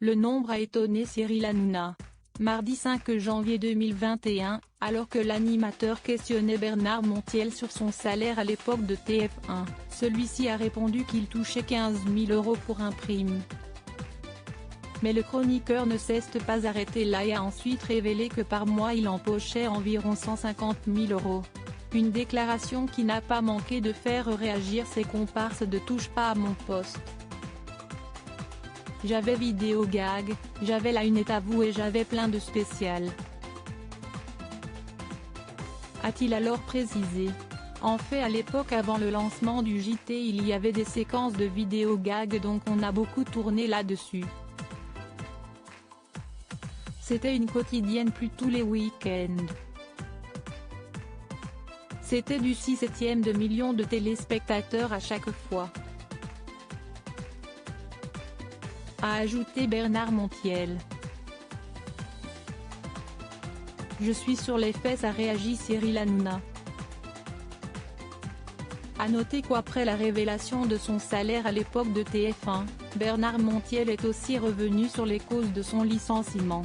Le nombre a étonné Cyril Hanouna. Mardi 5 janvier 2021, alors que l'animateur questionnait Bernard Montiel sur son salaire à l'époque de TF1, celui-ci a répondu qu'il touchait 15 000 € pour un prime. Mais le chroniqueur ne s'est pas arrêté là et a ensuite révélé que par mois il empochait environ 150 000 €. Une déclaration qui n'a pas manqué de faire réagir ses comparses de Touche pas à mon poste. J'avais vidéo gag, j'avais la une est à vous et j'avais plein de spéciales. A-t-il alors précisé. En fait à l'époque avant le lancement du JT il y avait des séquences de vidéo gag donc on a beaucoup tourné là-dessus. C'était une quotidienne plus tous les week-ends. C'était du 6/7 de millions de téléspectateurs à chaque fois. A ajouté Bernard Montiel. Je suis sur les fesses, a réagi Cyril Hanouna. A noter qu'après la révélation de son salaire à l'époque de TF1, Bernard Montiel est aussi revenu sur les causes de son licenciement.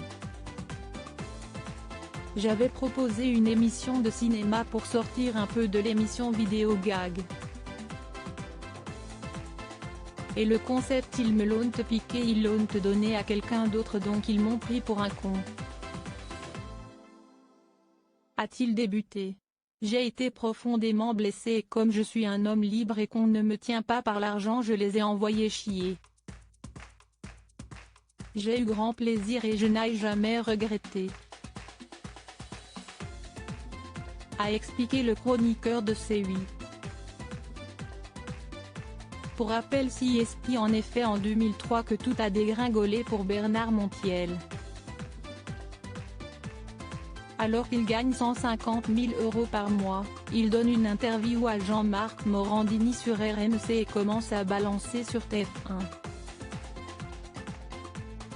J'avais proposé une émission de cinéma pour sortir un peu de l'émission vidéo gag. Et le concept ils me l'ont piqué, ils l'ont donné à quelqu'un d'autre donc ils m'ont pris pour un con. A-t-il débuté. J'ai été profondément blessé et comme je suis un homme libre et qu'on ne me tient pas par l'argent je les ai envoyés chier. J'ai eu grand plaisir et je n'ai jamais regretté. A expliqué le chroniqueur de C8. Pour rappel CSP en effet en 2003 que tout a dégringolé pour Bernard Montiel. Alors qu'il gagne 150 000 € par mois, il donne une interview à Jean-Marc Morandini sur RMC et commence à balancer sur TF1.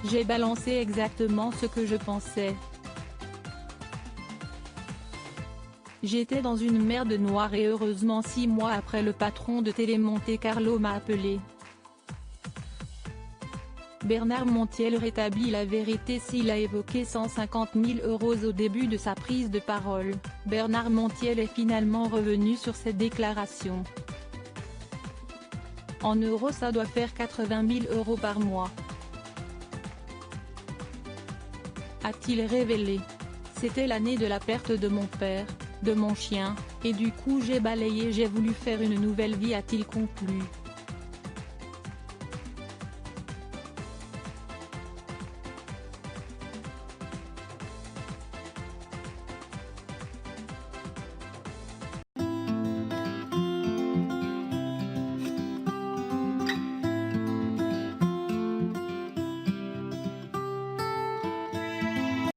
J'ai balancé exactement ce que je pensais. J'étais dans une merde noire et heureusement 6 mois après le patron de Télé Monte Carlo m'a appelé. Bernard Montiel rétablit la vérité s'il a évoqué 150 000 € au début de sa prise de parole. Bernard Montiel est finalement revenu sur cette déclaration. En euros ça doit faire 80 000 € par mois. A-t-il révélé. C'était l'année de la perte de mon père, de mon chien, et du coup j'ai balayé, j'ai voulu faire une nouvelle vie, a-t-il conclu.